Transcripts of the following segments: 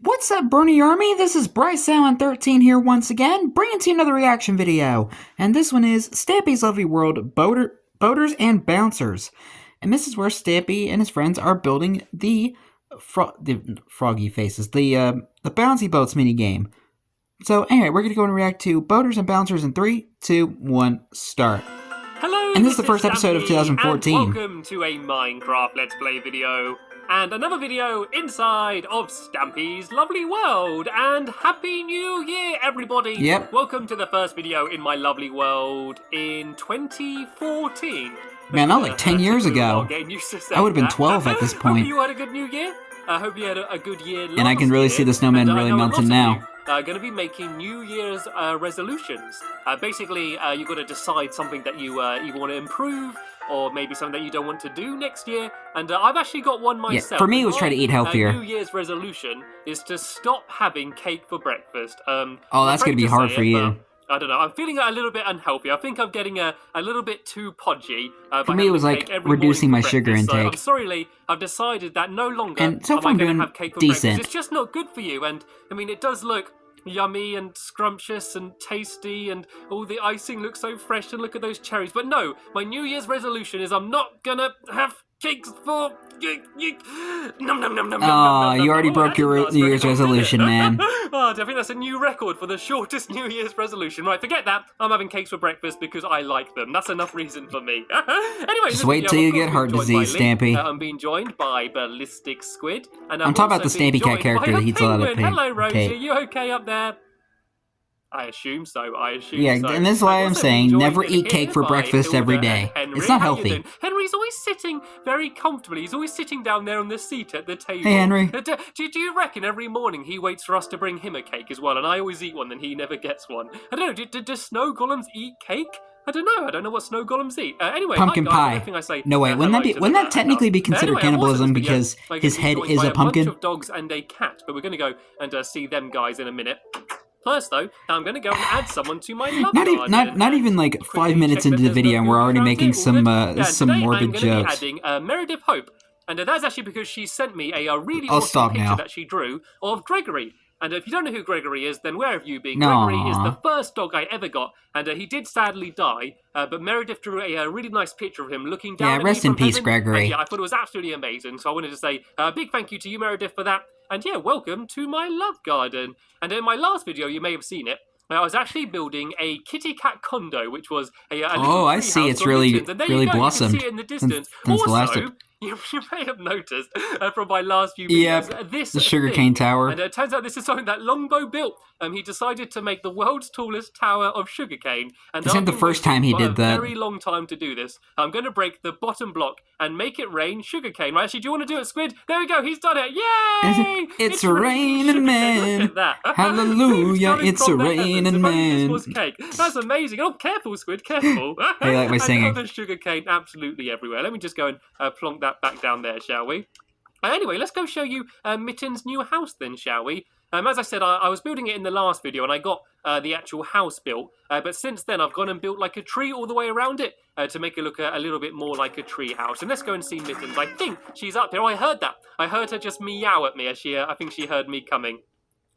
What's up, Bernie Army? This is BryceAllen13 here once again, bringing to you another reaction video. And this one is Stampy's Lovely World, Boaters and Bouncers. And this is where Stampy and his friends are building the froggy faces, the bouncy boats minigame. So anyway, we're going to go and react to Boaters and Bouncers in 3, 2, 1, start. Hello, and this is the first episode of 2014. And welcome to a Minecraft Let's Play video. And another video inside of Stampy's Lovely World. And Happy New Year, everybody! Yep. Welcome to the first video in my lovely world in 2014. Man, that was like 10 years ago. I would have been 12 at this point. Hope you had a good New Year. I hope you had a good year last And I can really year. see the snowman really melting now. Going to be making New Year's resolutions. Basically, you've got to decide something that you want to improve, or maybe something that you don't want to do next year. And I've actually got one myself. Yeah, for me, it was try to eat healthier. New Year's resolution is to stop having cake for breakfast. Oh, that's going to be hard for you. I don't know. I'm feeling a little bit unhealthy. I think I'm getting a little bit too podgy. For me, it was like reducing my sugar intake. So I'm sorry, Lee. I've decided that no longer and so far I'm doing have cake for decent. breakfast. It's just not good for you. And I mean, it does look yummy and scrumptious and tasty, and all the icing looks so fresh. And look at those cherries. But no, my New Year's resolution is I'm not gonna have cakes for. Nom, nom, nom, nom, oh, you already broke your New Year's resolution, man. Oh, I think that's a new record for the shortest New Year's resolution. Right, forget that. I'm having cakes for breakfast because I like them. That's enough reason for me. Anyway, just wait till you get heart disease, Stampy. I'm being joined by Ballistic Squid. And I'm talking about the Stampy Cat character that eats a lot of Hello, Rosie. Are you okay up there? I assume so. Yeah, so. And this is why I'm saying never eat cake for breakfast every day. Henry. It's not healthy. Henry's always sitting very comfortably. He's always sitting down there on the seat at the table. Hey, Henry. Do you reckon every morning he waits for us to bring him a cake as well? And I always eat one, and he never gets one. I don't know. Do snow golems eat cake? I don't know. I don't know what snow golems eat. Anyway, pumpkin pie. I say, no wait, wouldn't that technically be considered cannibalism because his head is a pumpkin? A bunch of dogs and a cat, but we're going to go and see them guys in a minute. First, though, I'm going to go and add someone to my love garden. Not even like 5 minutes into the video, and we're already making some morbid jokes. I'm going to be adding Meredith Hope, and that's actually because she sent me a really awesome picture that she drew of Gregory. And if you don't know who Gregory is, then where have you been? Gregory is the first dog I ever got, and he did sadly die. But Meredith drew a really nice picture of him looking down at me rest in from peace, heaven. Gregory. And, yeah, I thought it was absolutely amazing. So I wanted to say a big thank you to you, Meredith, for that. And yeah, welcome to my love garden. And in my last video, you may have seen it, I was actually building a kitty cat condo, which was a little I see. It's really blossomed. You can see it in the distance. Also, you may have noticed from my last few videos, the sugarcane tower. And it turns out this is something that Longbow built. He decided to make the world's tallest tower of sugarcane. And this isn't the first time he did that. A very long time to do this. I'm going to break the bottom block and make it rain sugarcane. Right, actually, do you want to do it, Squid? There we go. He's done it. Yay! It's raining man. Hallelujah! It's raining man. This was cake. That's amazing. Oh, careful, Squid. Careful. Hey, like my singing. I love the sugarcane absolutely everywhere. Let me just go and plonk that back down there, shall we? Anyway, let's go show you Mitten's new house then, shall we? As I said, I was building it in the last video and I got the actual house built. But since then, I've gone and built like a tree all the way around it to make it look a little bit more like a tree house. And let's go and see Mittens. I think she's up here. Oh, I heard that. I heard her just meow at me as I think she heard me coming.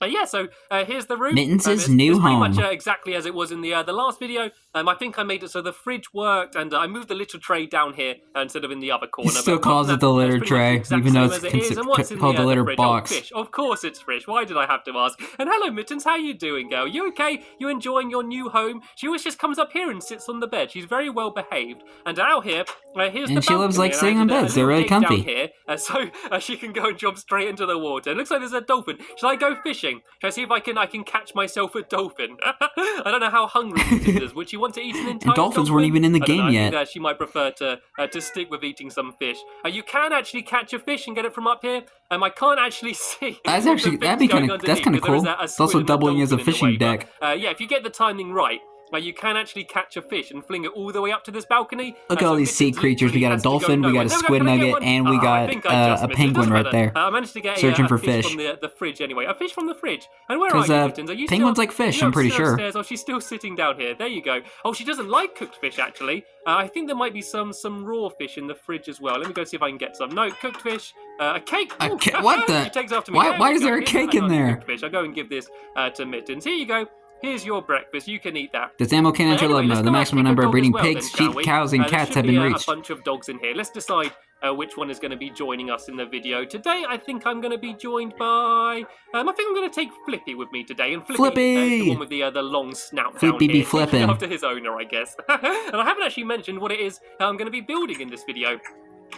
Yeah, so here's the room. Mittens' new home. Pretty much exactly as it was in the last video. I think I made it so the fridge worked, and I moved the litter tray down here instead of in the other corner. He still calls it the litter tray, even though it's called the litter box. Oh, fish. Of course it's fish. Why did I have to ask? And hello, Mittens. How you doing, girl? You okay? You enjoying your new home? She always just comes up here and sits on the bed. She's very well behaved. And out here, here's the and she loves like sitting on beds. They're really comfy. Here, so she can go and jump straight into the water. It looks like there's a dolphin. Shall I go fishing? Shall I see if I can catch myself a dolphin? I don't know how hungry Mittens is. Would she want to eat an entire dolphins weren't even in the game yet. I think, she might prefer to stick with eating some fish. You can actually catch a fish and get it from up here. I can't actually see. That'd be kind of cool. It's also doubling as a fishing deck. Yeah, if you get the timing right. you can actually catch a fish and fling it all the way up to this balcony. Look at all these sea creatures. We got a dolphin, we got a squid nugget, and we got a penguin right there. I managed to get searching a for fish fish from the fridge anyway. A fish from the fridge. And where are you, Mittens? Are you penguins still, like fish, you I'm pretty sure. Upstairs? Oh, she's still sitting down here. There you go. Oh, she doesn't like cooked fish, actually. I think there might be some raw fish in the fridge as well. Let me go see if I can get some. No, cooked fish. A cake. What the? She takes after me. Why is there a cake in there? Fish. I'll go and give this to Mittens. Here you go. Here's your breakfast. You can eat that. This animal can enter love mode. The maximum number of breeding pigs, sheep, cows, and cats have been reached. A bunch of dogs in here. Let's decide which one is going to be joining us in the video. Today, I think I'm going to be joined by... I think I'm going to take Flippy with me today. And Flippy is the one with the long snout down here. Be flipping. After his owner, I guess. And I haven't actually mentioned what it is I'm going to be building in this video.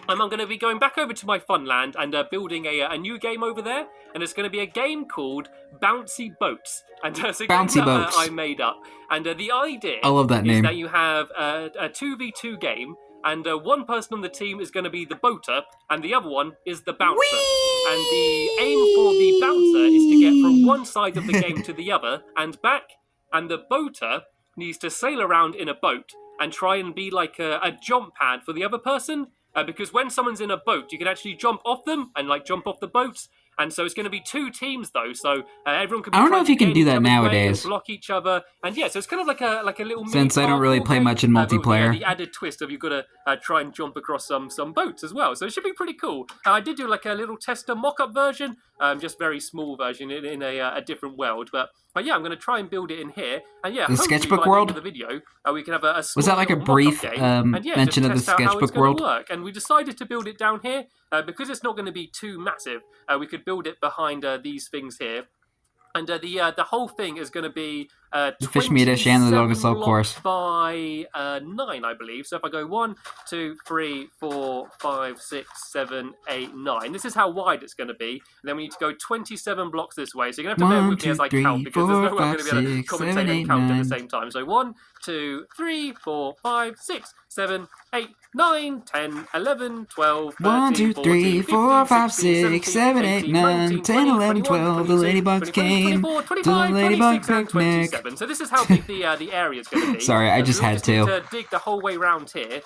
I'm going to be going back over to my fun land and building a new game over there, and it's going to be a game called Bouncy Boats. And it's a game that I made up. And the idea is that you have a 2v2 game, and one person on the team is going to be the boater, and the other one is the bouncer. Whee! And the aim for the bouncer is to get from one side of the game to the other and back, and the boater needs to sail around in a boat and try and be like a jump pad for the other person. Because when someone's in a boat, you can actually jump off them and jump off the boats. And so it's going to be 2 teams though, so everyone can. I don't know if you can do that nowadays. Block each other, and yeah, so it's kind of like a little. Since I don't really play much in multiplayer, the added twist of you've got to try and jump across some boats as well. So it should be pretty cool. I did do like a little tester mock-up version, just very small version in a different world, but yeah, I'm going to try and build it in here, and yeah, the sketchbook world. By the end of the video, we can have a was that like a brief mention of the sketchbook world? And we decided to build it down here because it's not going to be too massive. We could build it behind these things here. And the whole thing is going to be the fish meat dish and the Logosol course by 9, I believe. So if I go 1, 2, 3, 4, 5, 6, 7, 8, 9. This is how wide it's going to be. And then we need to go 27 blocks this way. So you're going to have to bear with me as I count because there's no way I'm going to be able to commentate and count at the same time. So 1, 2, 3, 4, 5, 6, 7, 8, 9, 10, 11, 12, 13, 1, 2, 3, 4, 5, 6, 7, 8, 9, 10, 11, 12. The ladybugs came to the ladybug picnic. So this is how big the area is going to be. Sorry, I just had to. To dig the whole way around here,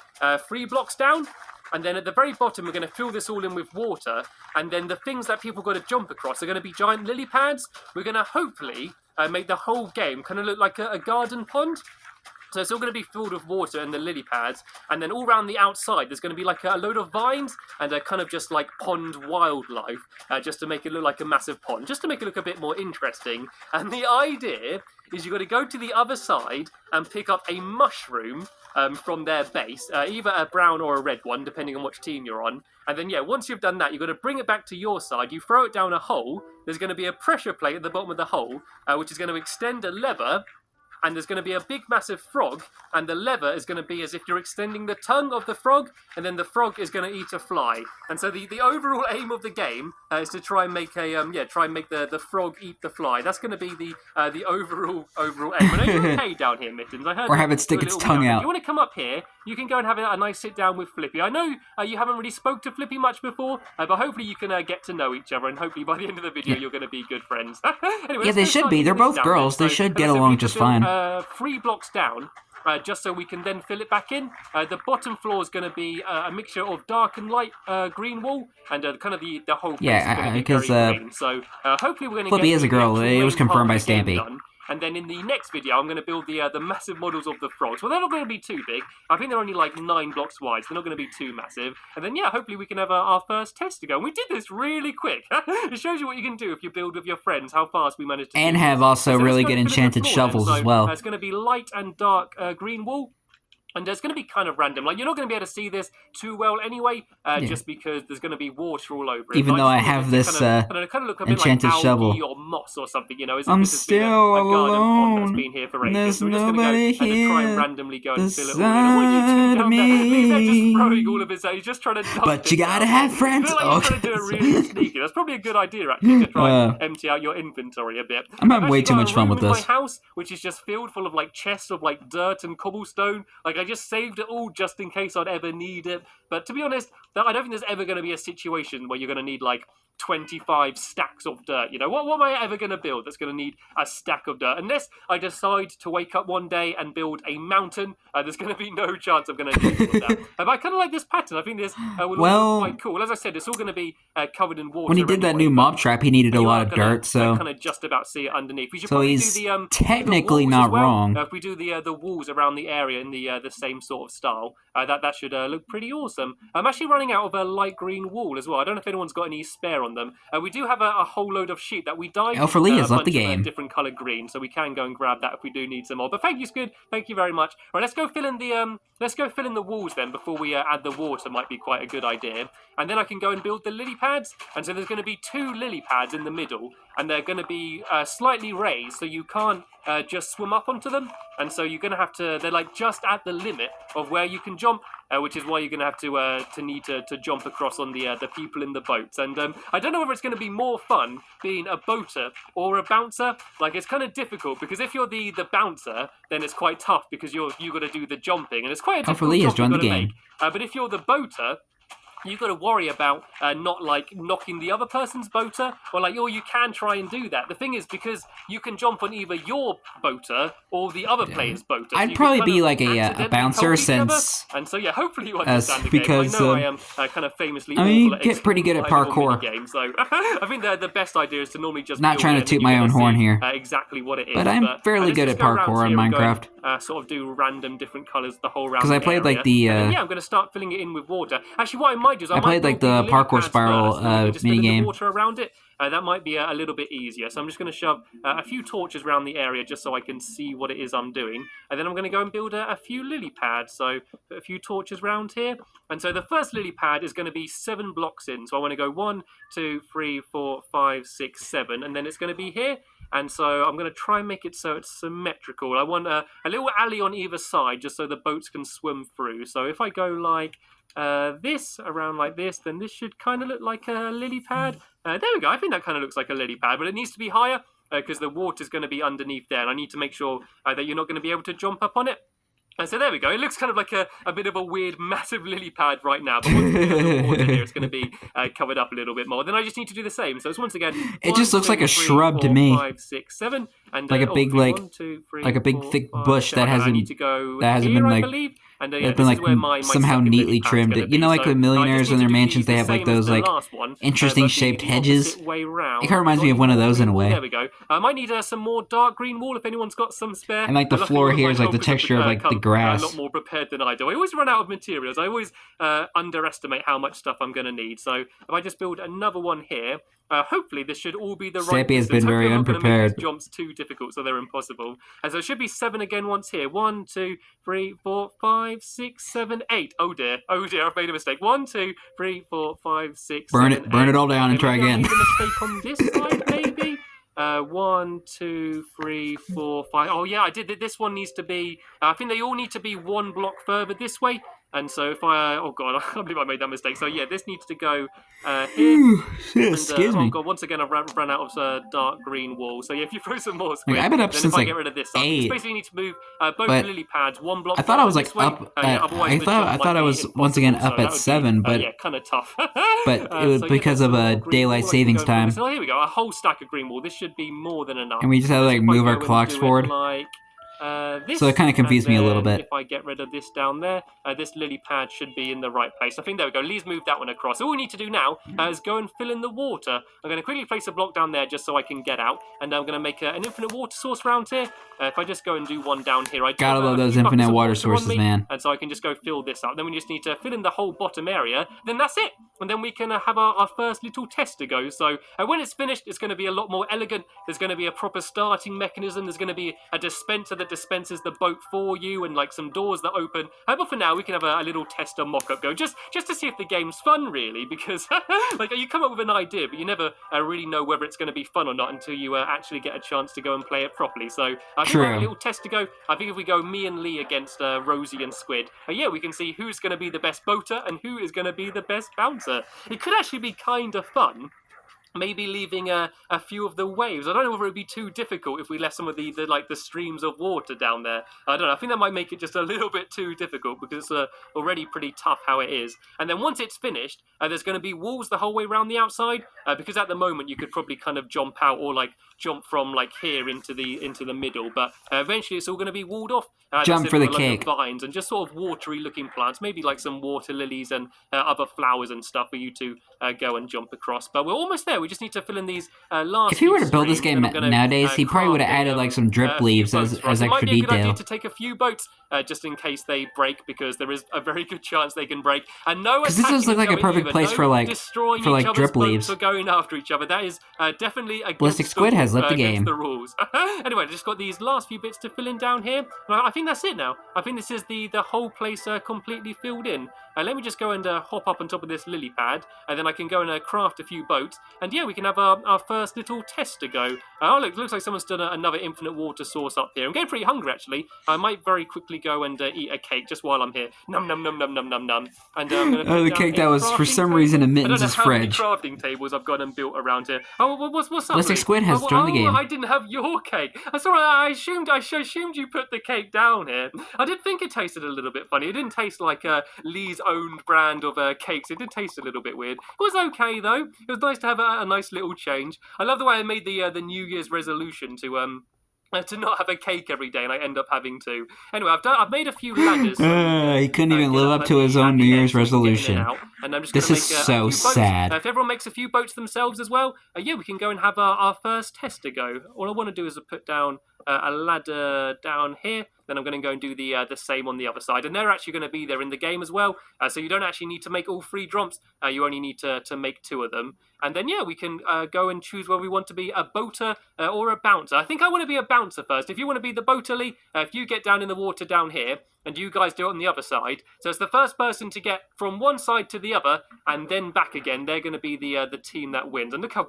3 blocks down, and then at the very bottom we're going to fill this all in with water, and then the things that people got to jump across are going to be giant lily pads. We're going to hopefully make the whole game kind of look like a garden pond. So it's all going to be filled with water and the lily pads, and then all around the outside there's going to be like a load of vines and a kind of just like pond wildlife, just to make it look like a massive pond, just to make it look a bit more interesting. And the idea is you've got to go to the other side and pick up a mushroom from their base, either a brown or a red one, depending on which team you're on. And then, yeah, once you've done that, you've got to bring it back to your side. You throw it down a hole. There's going to be a pressure plate at the bottom of the hole, which is going to extend a lever. And there's going to be a big, massive frog, and the lever is going to be as if you're extending the tongue of the frog, and then the frog is going to eat a fly. And so the overall aim of the game is to try and make the frog eat the fly. That's going to be the overall aim. I know you're okay down here, Mittens. I heard. Or have it stick its tongue out. If you want to come up here, you can go and have a nice sit down with Flippy. I know you haven't really spoke to Flippy much before, but hopefully you can get to know each other, and hopefully by the end of the video you're going to be good friends. Anyway, yeah, they should be. They're both girls. They should get along just fine. 3 blocks down, just so we can then fill it back in. The bottom floor is going to be a mixture of dark and light green wool, and kind of the whole place is going to be very green. So hopefully we're going to get... Flippy is a girl. It was confirmed by Stampy. And then in the next video, I'm going to build the massive models of the frogs. Well, they're not going to be too big. I think they're only like 9 blocks wide, so they're not going to be too massive. And then, yeah, hopefully we can have our first test to go. And we did this really quick. It shows you what you can do if you build with your friends, how fast we managed to and have also really good enchanted shovels as well. It's going to be light and dark green wool. And it's going to be kind of random. Like, you're not going to be able to see this too well anyway, just because there's going to be water all over it. Even though I have this enchanted shovel. Or moss or something, you know. I'm still alone. That's been here for ages. There's so we're just nobody going to here. try and randomly go and fill it all in. What are you doing down there? He's just throwing all of his... He's just trying to... But you gotta have friends. I feel like you're trying to do it really sneaky. That's probably a good idea, actually, to try and empty out your inventory a bit. I'm having way too much fun with this. My house, which is just filled full of, like, chests of, like, dirt and cobblestone. Like, I just saved it all just in case I'd ever need it. But to be honest, I don't think there's ever going to be a situation where you're going to need like 25 stacks of dirt. You know, what am I ever going to build that's going to need a stack of dirt? Unless I decide to wake up one day and build a mountain, there's going to be no chance I'm going to need all of that. But I kind of like this pattern. I think this will look quite cool. As I said, it's all going to be covered in water. When he did that new mob trap, he needed a lot of dirt, so kind of just about see it underneath. We should so probably he's do the technically not wrong. If we do the walls around the area in the same sort of style, that should look pretty awesome. I'm actually running out of a light green wall as well. I don't know if anyone's got any spare on them. We do have a whole load of sheep that we dyed. Alpha Lee has left the game. Different colour green, so we can go and grab that if we do need some more. But thank you, Squid. Thank you very much. Right, let's go fill in the walls then before we add the water. Might be quite a good idea. And then I can go and build the lily pads. And so there's going to be 2 lily pads in the middle, and they're going to be slightly raised, so you can't just swim up onto them. And so you're going to have to, they're like just at the limit of where you can jump, which is why you're going to have to need to jump across on the people in the boats. And I don't know whether it's going to be more fun being a boater or a bouncer. Like, it's kind of difficult, because if you're the bouncer, then it's quite tough, because you've got to do the jumping, and it's quite a difficult job you've got to make. But if you're the boater, you've got to worry about not like knocking the other person's boater, or like, you can try and do that. The thing is, because you can jump on either your boater or the other player's boater. So I'd probably be like a bouncer, since and so hopefully you understand the because game. I know I am kind of famously get pretty good at parkour. Game, so I think the best idea is to normally just not trying to toot my own horn here. Exactly what it is, but I'm fairly good at parkour in Minecraft. Sort of do random different colours the whole round. Because I played area. like the yeah, I'm going to start filling it in with water. Actually, what I might do is I played like the parkour spiral mini game. Water around it. That might be a little bit easier. So I'm just going to shove a few torches around the area just so I can see what it is I'm doing. And then I'm going to go and build a few lily pads. So put a few torches around here. And so the first lily pad is going to be 7 blocks in. So I want to go 1, 2, 3, 4, 5, 6, 7. And then it's going to be here. And so I'm going to try and make it so it's symmetrical. I want a little alley on either side just so the boats can swim through. So if I go like this, around like this, then this should kind of look like a lily pad. There we go. I think that kind of looks like a lily pad, but it needs to be higher because the water's going to be underneath there. And I need to make sure that you're not going to be able to jump up on it. And so there we go. It looks kind of like a bit of a weird, massive lily pad right now. But once we get the water here, it's going to be covered up a little bit more. Then I just need to do the same. So it's once again. It just looks like a shrub to me. 5, 6, 7, and like a big, like a big thick bush that hasn't been like. It's been like somehow neatly trimmed. You know, like the millionaires in their mansions, they have like those like interesting shaped hedges. It kind of reminds me of one of those in a way. There we go. I might need some more dark green wall if anyone's got some spare. And like the floor here is like the texture of like the grass. A lot more prepared than I do. I always run out of materials. I always underestimate how much stuff I'm going to need. So if I just build another one here, hopefully this should all be the right Stampy has been very unprepared. Make these jumps too difficult, so they're impossible. And so it should be 7 again once here. 1, 2, 3, 4, 5, 6, 7, 8. Oh dear, I've made a mistake. 1, 2, 3, 4, 5, 6, burn 7, it, burn 8. it all down and try again. I made a mistake on this side, maybe. 1, 2, 3, 4, 5. Oh yeah, I did. This one needs to be. I think they all need to be 1 block further this way. And so if I, oh god, I can't believe I made that mistake. So yeah, this needs to go here. Excuse me. Oh god, once again I've run out of dark green wall. So yeah, if you throw some more squid, I've been up then since if I like get rid of this, 8. you basically need to move both lily pads 1 block. I thought I was like up. I thought I was once again up at 7, but yeah, kind of tough. But it was because of daylight savings time. So here we go, a whole stack of green wall. This should be more than enough. And we just had to like move our clocks forward. So it kind of confused me a little bit. If I get rid of this down there, this lily pad should be in the right place. I think there we go. Lee's moved that one across. All we need to do now is go and fill in the water. I'm going to quickly place a block down there just so I can get out. And I'm going to make an infinite water source around here. If I just go and do one down here, I gotta love those infinite water sources, man. And so I can just go fill this up. Then we just need to fill in the whole bottom area. Then that's it. And then we can have our first little test to go. So when it's finished, it's going to be a lot more elegant. There's going to be a proper starting mechanism. There's going to be a dispenser that dispenses the boat for you, and like some doors that open. But for now, we can have a little tester mock-up go, just to see if the game's fun, really, because like you come up with an idea, but you never really know whether it's going to be fun or not until you actually get a chance to go and play it properly. So I think we have a little test to go. I think if we go me and Lee against Rosie and Squid, yeah, we can see who's going to be the best boater and who is going to be the best bouncer. It could actually be kind of fun maybe leaving a few of the waves. I don't know whether it'd be too difficult if we left some of the streams of water down there. I don't know. I think that might make it just a little bit too difficult because it's already pretty tough how it is. And then once it's finished, there's going to be walls the whole way around the outside because at the moment you could probably kind of jump out or like jump from like here into the middle. But eventually it's all going to be walled off. Jump for the cake. Vines and just sort of watery looking plants, maybe like some water lilies and other flowers and stuff for you to go and jump across. But we're almost there. We just need to fill in these last. If he were to build this game nowadays, he probably would have added like some drip leaves as extra might be a good idea detail. to take a few boats just in case they break, because there is a very good chance they can break. And no, because this does look like a perfect place for like drip leaves. For going after each other. That is definitely against Ballistic Squid has left the game. The rules. Anyway, just got these last few bits to fill in down here. I think that's it now. I think this is the whole place completely filled in. Let me just go and hop up on top of this lily pad, and then I can go and craft a few boats. And yeah, we can have our first little test to go. Oh, look, looks like someone's done another infinite water source up here. I'm getting pretty hungry, actually. I might very quickly go and eat a cake just while I'm here. Num, num, num, num, num, num, num. And I'm going to the cake that was, for some reason, in Mittens' fridge. How many crafting tables I've got and built around here. Oh, what's up? Ballistic Squid has joined the game. I didn't have your cake. Sorry, I assumed you put the cake down here. I did think it tasted a little bit funny. It didn't taste like Lee's own brand of cakes. It did taste a little bit weird. It was okay though. It was nice to have a nice little change. I love the way I made the New Year's resolution to not have a cake every day, and I end up having to. Anyway, I've made a few ladders. He couldn't even live up to his own New Year's resolution. And I'm just this is so sad. If everyone makes a few boats themselves as well, yeah, we can go and have our first test to go. All I want to do is put down a ladder down here. Then I'm going to go and do the same on the other side. And they're actually going to be there in the game as well. So you don't actually need to make all 3 jumps. You only need to make 2 of them. And then, yeah, we can go and choose whether we want to be a boater or a bouncer. I think I want to be a bouncer first. If you want to be the boater, Lee, if you get down in the water down here, and you guys do it on the other side. So it's the first person to get from one side to the other and then back again. They're going to be the team that wins. And look how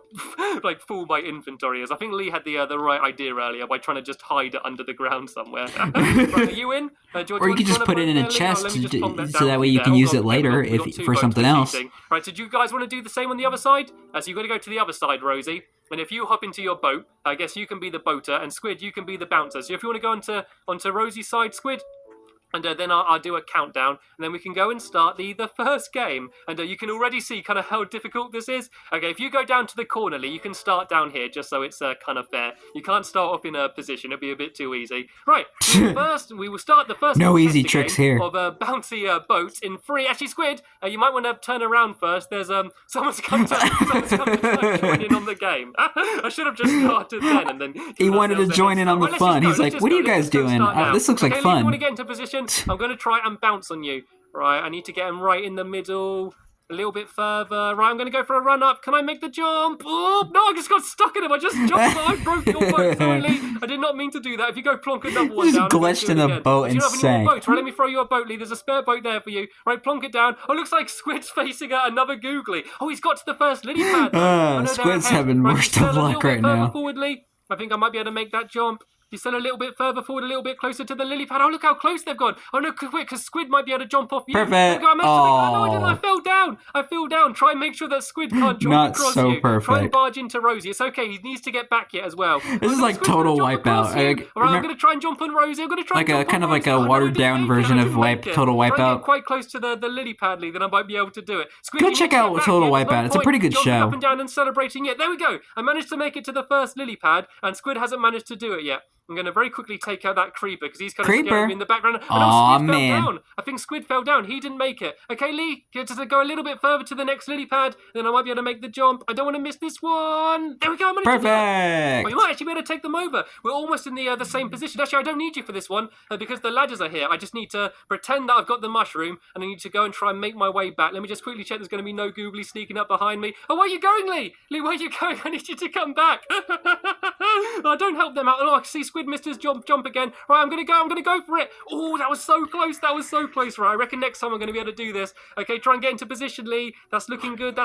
like full my inventory is. I think Lee had the right idea earlier by trying to just hide it under the ground somewhere. Right, are you in? Or you can just put it in a chest so that way you can use it later for something else. Right, so do you guys want to do the same on the other side? So you've got to go to the other side, Rosie. And if you hop into your boat, I guess you can be the boater, and Squid, you can be the bouncer. So if you want to go onto Rosie's side, Squid, and then I'll do a countdown, and then we can go and start the first game. And you can already see kind of how difficult this is. Okay, if you go down to the corner, Lee, you can start down here, just so it's kind of fair. You can't start off in a position; it'll be a bit too easy. Right, first we will start the first. No easy tricks here. Of bouncy boats in 3. Actually, Squid, you might want to turn around first. There's someone's come to join in on the game. I should have just started then, and then he wanted to join in on the fun. He's like, "What are you guys doing? This looks like fun." Lee, you want to get into position? I'm going to try and bounce on you. Right, I need to get him right in the middle. A little bit further. Right, I'm going to go for a run up. Can I make the jump? Oh, no, I just got stuck in him. I just jumped. I broke your boat. Sorry, Lee. I did not mean to do that. If you go plonk another one down. Just glitched in the boat and sank. Right, let me throw you a boat, Lee. There's a spare boat there for you. Right, plonk it down. Oh, looks like Squid's facing another googly. Oh, he's got to the first lily pad. Squid's having worst of luck right now. Forward, Lee. I think I might be able to make that jump. You still a little bit further forward, a little bit closer to the lily pad. Oh, look how close they've gone. Oh, no, quick, because Squid might be able to jump off you. Perfect. No, I didn't. I fell down. Try and make sure that Squid can't jump across so you. Perfect. Try and barge into Rosie. It's okay. He needs to get back yet as well. This is like total Wipeout. All right, I'm going to try and jump on Rosie. I'm going to try and jump on Rosie. Like a watered-down version of Total Wipeout. Try and get quite close to the lily pad, Lee, then I might be able to do it. Squid, go check out Total Wipeout. It's a pretty good show. Up and down and celebrating it. There we go. I managed to make it to the first lily pad, and Squid hasn't managed to do it yet. I'm going to very quickly take out that creeper because he's kind of scaring me in the background. Oh, man. Fell down. I think Squid fell down. He didn't make it. Okay, Lee, just go a little bit further to the next lily pad, then I might be able to make the jump. I don't want to miss this one. There we go. Perfect. You might actually be able to take them over. We're almost in the same position. Actually, I don't need you for this one because the ladders are here. I just need to pretend that I've got the mushroom, and I need to go and try and make my way back. Let me just quickly check there's going to be no googly sneaking up behind me. Oh, where are you going, Lee? Lee, where are you going? I need you to come back. Oh, don't help them out. Oh, I see Squid missed his jump again. Right, I'm gonna go for it. Oh, that was so close. Right, I reckon next time I'm gonna be able to do this. Okay, try and get into position, Lee. That's looking good.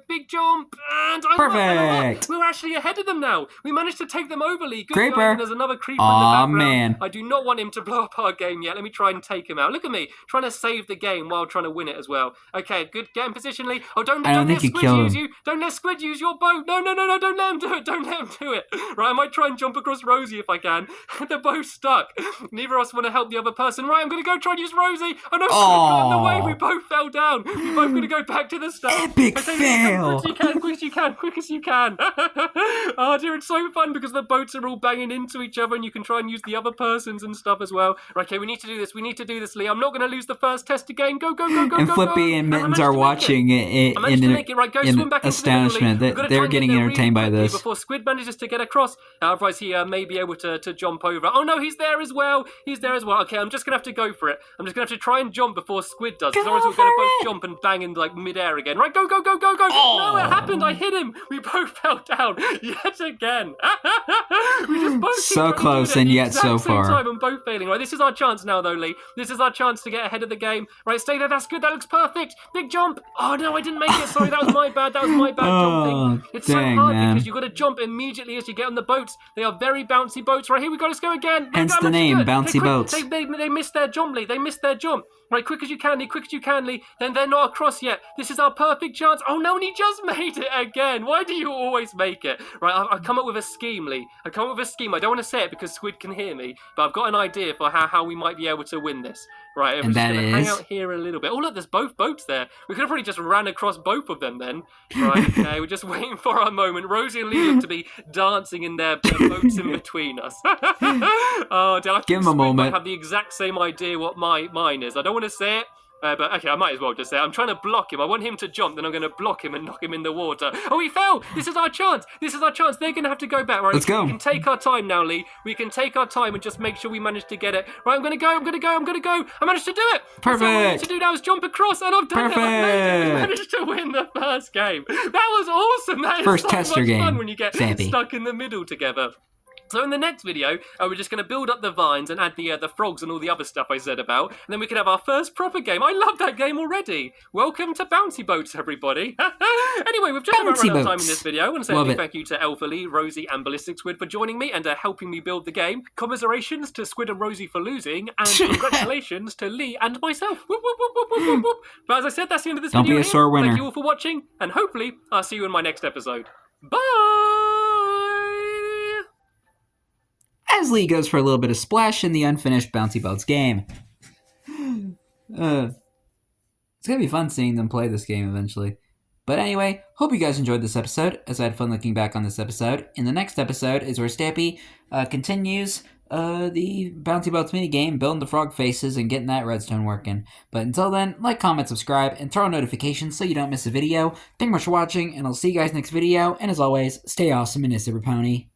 Big jump, and Perfect. we're actually ahead of them now. We managed to take them over, Lee. Good Creeper. going. There's another creeper in the background. Man. I do not want him to blow up our game yet. Let me try and take him out. Look at me, trying to save the game while trying to win it as well. Okay, good. Get in position, Lee. Oh, don't let Squid use you. Don't let Squid use your boat. No. Don't let him do it. Don't let him do it. Right, I might try and jump across Rosie if I can. They're both stuck. Neither of us want to help the other person. Right, I'm going to go try and use Rosie. Oh, no, Squid got in the way. We both fell down. We're both going to go back to the start. Epic fail. Quick as you can. Oh, dear, it's so fun because the boats are all banging into each other and you can try and use the other persons and stuff as well. Right, okay, we need to do this, Lee. I'm not going to lose the first test again. Go. And Flippy and Mittens are watching in astonishment. They're getting entertained by this. Before Squid manages to get across, otherwise he may be able to jump over. Oh no, he's there as well. Okay, I'm just going to have to go for it. I'm just going to have to try and jump before Squid does. Because otherwise we're going to both jump and bang in like midair again. Right, go. Oh. No, it happened. I hit him. We both fell down yet again. We just both so close and yet so far. Time and both failing. Right, this is our chance now though, Lee. This is our chance to get ahead of the game. Right, stay there. That's good. That looks perfect. Big jump. Oh no, I didn't make it. Sorry, that was my bad. Jumping. It's so hard because you've got to jump immediately as you get on the boats. They are very bouncy boats. Right, here we go. Let's go again. Hence the name, bouncy boats. They missed their jump, Lee. They missed their jump. Right, quick as you can, Lee. Then they're not across yet. This is our perfect chance. Oh no, and he just made it again. Why do you always make it? Right, I've come up with a scheme, Lee. I don't want to say it because Squid can hear me, but I've got an idea for how we might be able to win this. Right, and that is... hang out here a little bit. Oh look, there's both boats there. We could have probably just ran across both of them then. Right, okay, we're just waiting for our moment. Rosie and Lee look to be dancing in their boats in between us. Oh, dear, I think give him a moment. Might have the exact same idea what mine is. I don't want to say it. But okay, I might as well just say I'm trying to block him. I want him to jump, then I'm going to block him and knock him in the water. Oh, he fell! This is our chance! They're going to have to go back. Right? Let's go. We can take our time now, Lee. We can take our time and just make sure we manage to get it. Right, I'm going to go. I managed to do it! Perfect! That's all I need to do now is jump across, and I've done it! I managed to win the first game. That was awesome! That is first so tester much game. Fun when you get Stampy. Stuck in the middle together. So in the next video, we're just going to build up the vines and add the frogs and all the other stuff I said about, and then we can have our first proper game. I love that game already. Welcome to Bouncy Boats, everybody. Anyway, we've just about run out of time in this video. I want to say a big thank you to Alpha Lee, Rosie, and Ballistic Squid for joining me and helping me build the game. Commiserations to Squid and Rosie for losing, and congratulations to Lee and myself. Whoop, whoop, whoop, whoop, whoop, whoop, whoop. But as I said, that's the end of this video. Don't be a sore winner. Thank you all for watching, and hopefully I'll see you in my next episode. Bye! As Lee goes for a little bit of splash in the unfinished Bouncy Boats game. It's going to be fun seeing them play this game eventually. But anyway, hope you guys enjoyed this episode, as I had fun looking back on this episode. In the next episode is where Stampy continues the Bouncy Boats minigame, building the frog faces and getting that redstone working. But until then, like, comment, subscribe, and turn on notifications so you don't miss a video. Thank you much for watching, and I'll see you guys next video. And as always, stay awesome and it's every pony.